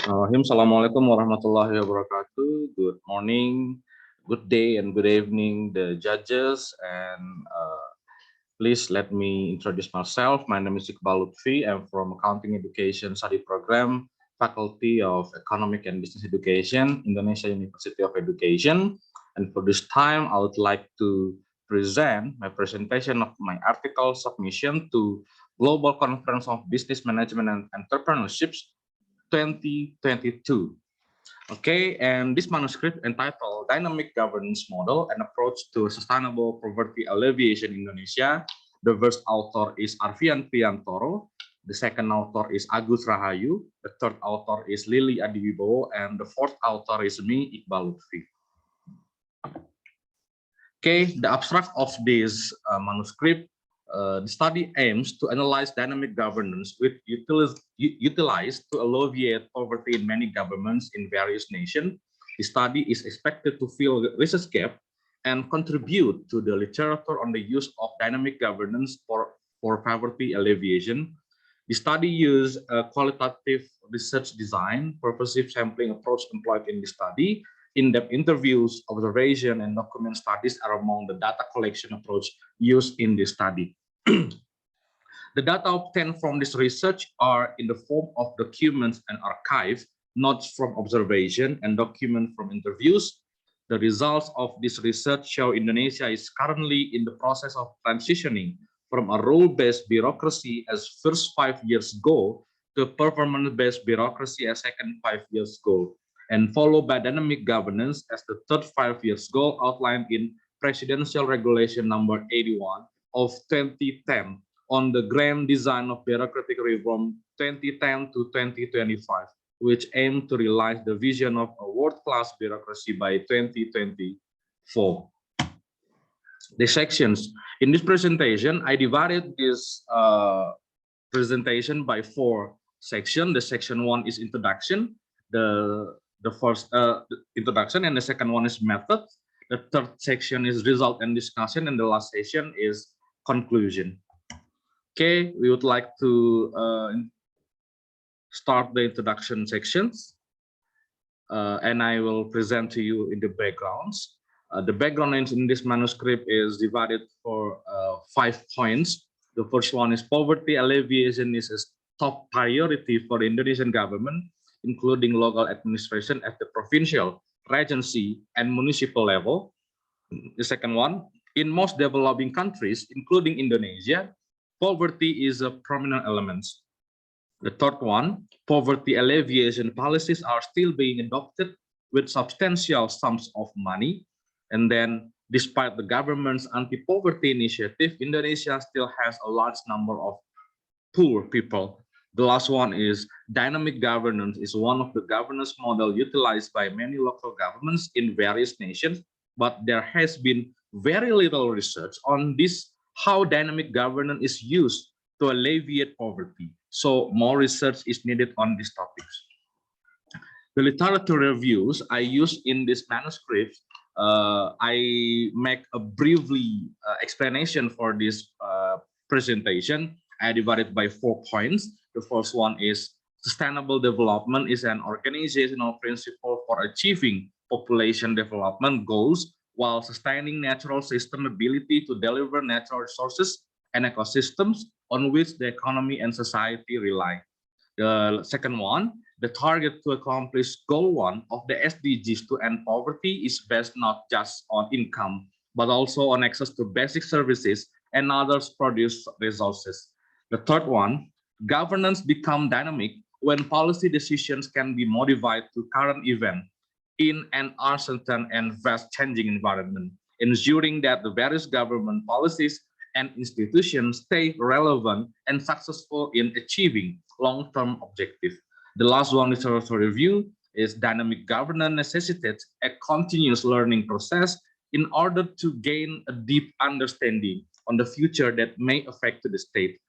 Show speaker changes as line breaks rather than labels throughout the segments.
Assalamualaikum warahmatullahi wabarakatuh. Good morning, good day, and good evening, the judges. And please let me introduce myself. My name is Iqbal. I'm from Accounting Education Study Program, Faculty of Economic and Business Education, Indonesia University of Education. And for this time, I would like to present my presentation of my article submission to Global Conference of Business Management and Entrepreneurships 2022. Okay, and this manuscript entitled Dynamic Governance Model, an Approach to Sustainable Poverty Alleviation in Indonesia. The first author is Arvian. The second author is Agus Rahayu. The third author is Lili, and the fourth author is me, Iqbal. Okay, the abstract of this manuscript. The study aims to analyze dynamic governance with utilized to alleviate poverty in many governments in various nations. The study is expected to fill the research gap and contribute to the literature on the use of dynamic governance for poverty alleviation. The study used a qualitative research design, purposive sampling approach employed in the study. In-depth interviews, observation, and document studies are among the data collection approach used in this study. The data obtained from this research are in the form of documents and archives, notes from observation, and documents from interviews. The results of this research show Indonesia is currently in the process of transitioning from a rule-based bureaucracy as first 5 years goal to a performance-based bureaucracy as second 5 years goal, and followed by dynamic governance as the third 5 years goal outlined in Presidential Regulation number 81 of 2010 on the grand design of bureaucratic reform 2010 to 2025, which aim to realize the vision of a world-class bureaucracy by 2024. The sections. In this presentation, I divided this presentation by 4 sections. The section 1 is introduction. The first introduction, and the second one is method. The third section is result and discussion, and the last section is conclusion. Okay, we would like to start the introduction sections, and I will present to you in the backgrounds. The background in this manuscript is divided for 5 points. The first one is poverty alleviation is a top priority for the Indonesian government, including local administration at the provincial, regency, and municipal level. The second one, in most developing countries, including Indonesia, poverty is a prominent element. The third one, poverty alleviation policies are still being adopted with substantial sums of money. And then, despite the government's anti-poverty initiative, Indonesia still has a large number of poor people. The last one is dynamic governance is one of the governance model utilized by many local governments in various nations, but there has been very little research on this, how dynamic governance is used to alleviate poverty. So more research is needed on these topics. The literature reviews I use in this manuscript, I make a briefly explanation for this presentation. I divided by 4 points. The first one is sustainable development is an organizational principle for achieving population development goals while sustaining natural system ability to deliver natural resources and ecosystems on which the economy and society rely. The second one, the target to accomplish goal 1 of the SDGs to end poverty is based not just on income, but also on access to basic services and others produce resources. The third one, governance become dynamic when policy decisions can be modified to current event in an uncertain and fast changing environment, ensuring that the various government policies and institutions stay relevant and successful in achieving long-term objectives. The last one, literature review, is dynamic governance necessitates a continuous learning process in order to gain a deep understanding on the future that may affect the state.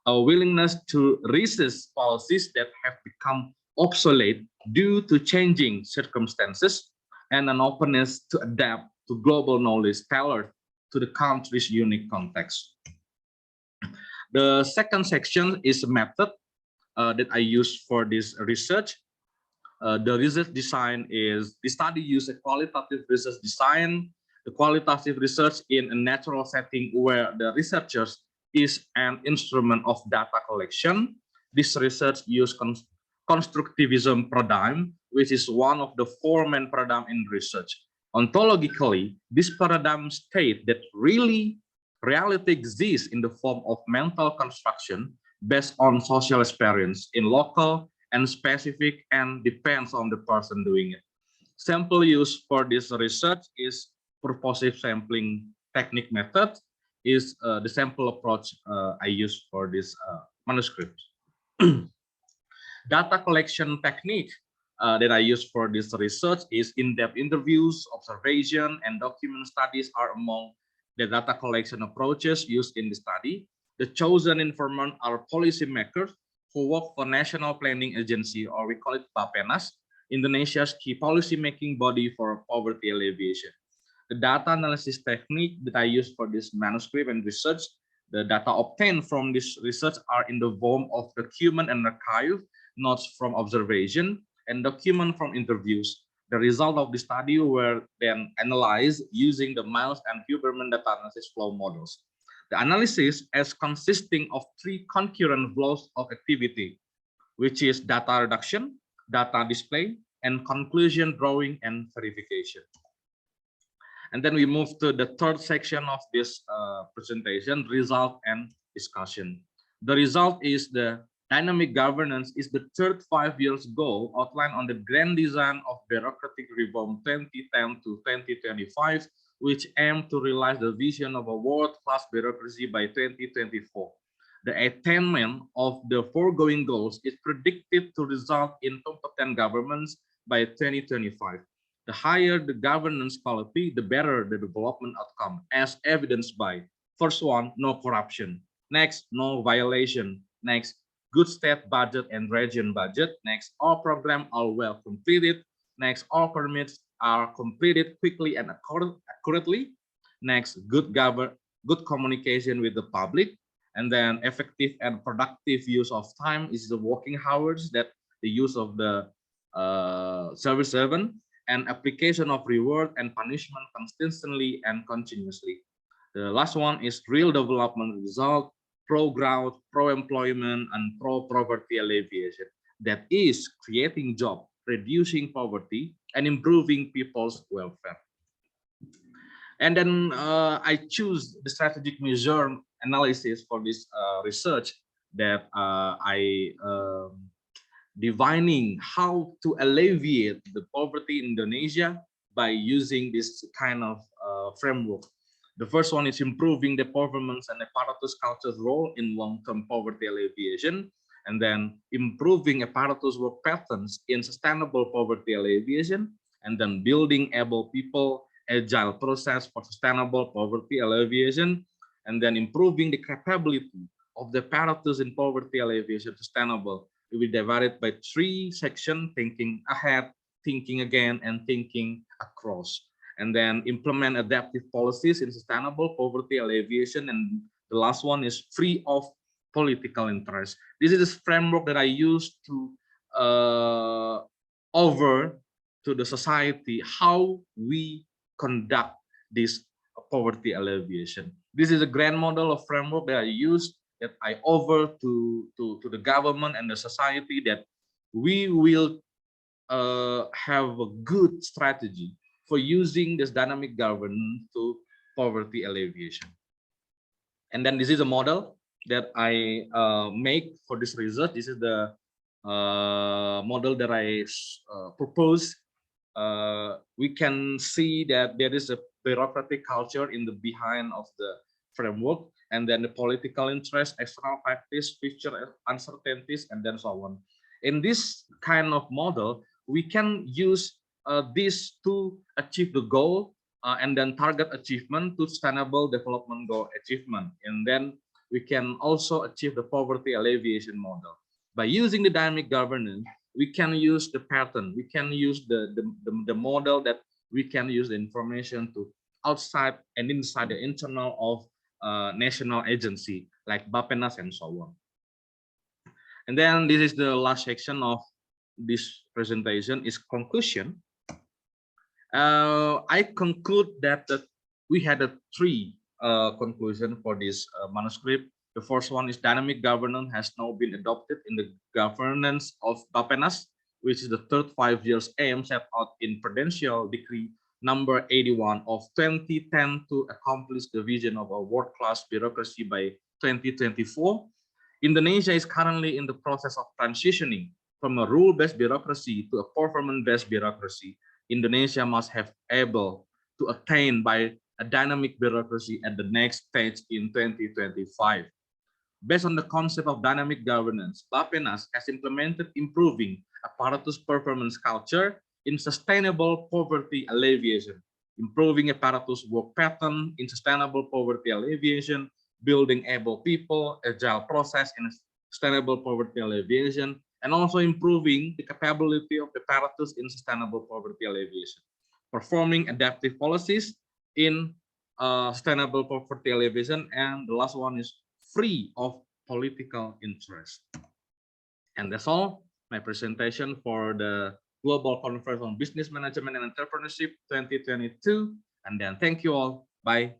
A willingness to resist policies that have become obsolete due to changing circumstances, and an openness to adapt to global knowledge tailored to the country's unique context. The second section is a method that I use for this research. The research design is the study use a qualitative research design, the qualitative research in a natural setting where the researchers is an instrument of data collection. This research use constructivism paradigm, which is one of the four main paradigm in research. Ontologically, this paradigm states that reality exists in the form of mental construction based on social experience in local and specific and depends on the person doing it. Sample used for this research is purposive sampling technique method is the sample approach I use for this manuscript. Data collection technique that I use for this research is in-depth interviews, observation, and document studies are among the data collection approaches used in the study. The chosen informant are policymakers who work for National Planning Agency, or we call it Bappenas, Indonesia's key policy-making body for poverty alleviation. The data analysis technique that I use for this manuscript and research, the data obtained from this research are in the form of document and archive, notes from observation, and document from interviews. The result of the study were then analyzed using the Miles and Huberman data analysis flow models. The analysis is consisting of three concurrent flows of activity, which is data reduction, data display, and conclusion drawing and verification. And then we move to the third section of this presentation, result and discussion. The result is the dynamic governance is the third 5 years goal outlined on the grand design of bureaucratic reform 2010 to 2025, which aim to realize the vision of a world-class bureaucracy by 2024. The attainment of the foregoing goals is predicted to result in competent governments by 2025. The higher the governance quality, the better the development outcome, as evidenced by first one, no corruption. Next, no violation. Next, good state budget and region budget. Next, all programs are well completed. Next, all permits are completed quickly and accurately. Next, good communication with the public. And then effective and productive use of time is the working hours, that the use of the service servant, and application of reward and punishment consistently and continuously. The last one is real development result, pro-growth, pro-employment, and pro-poverty alleviation. That is creating job, reducing poverty, and improving people's welfare. And then I choose the strategic measure analysis for this research that I divining how to alleviate the poverty in Indonesia by using this kind of framework. The first one is improving the performance and apparatus culture's role in long-term poverty alleviation, and then improving apparatus work patterns in sustainable poverty alleviation, and then building able people, agile process for sustainable poverty alleviation, and then improving the capability of the apparatus in poverty alleviation sustainable. We will divide it by three sections: thinking ahead, thinking again, and thinking across. And then implement adaptive policies in sustainable poverty alleviation. And the last one is free of political interest. This is the framework that I use to over to the society how we conduct this poverty alleviation. This is a grand model of framework that I use, that I over to the government and the society, that we will have a good strategy for using this dynamic governance to poverty alleviation. And then this is a model that I make for this research. This is the model that I propose. We can see that there is a bureaucratic culture in the behind of the framework, and then the political interest, external practice, future uncertainties, and then so on. In this kind of model, we can use this to achieve the goal and then target achievement to sustainable development goal achievement. And then we can also achieve the poverty alleviation model. By using the dynamic governance, we can use the pattern, we can use the model, that we can use the information to outside and inside the internal of national agency like Bappenas and so on. And then this is the last section of this presentation is conclusion. I conclude that we had three conclusion for this manuscript. The first one is dynamic governance has now been adopted in the governance of Bappenas, which is the third 5 years aim set out in Prudential Decree number 81 of 2010 to accomplish the vision of a world-class bureaucracy by 2024. Indonesia is currently in the process of transitioning from a rule-based bureaucracy to a performance-based bureaucracy. Indonesia must have able to attain by a dynamic bureaucracy at the next stage in 2025. Based on the concept of dynamic governance, Bappenas has implemented improving apparatus performance culture in sustainable poverty alleviation, improving apparatus work pattern in sustainable poverty alleviation, building able people, agile process in sustainable poverty alleviation, and also improving the capability of the apparatus in sustainable poverty alleviation, performing adaptive policies in sustainable poverty alleviation, and the last one is free of political interest. And that's all my presentation for the Global Conference on Business Management and Entrepreneurship 2022. And then thank you all. Bye.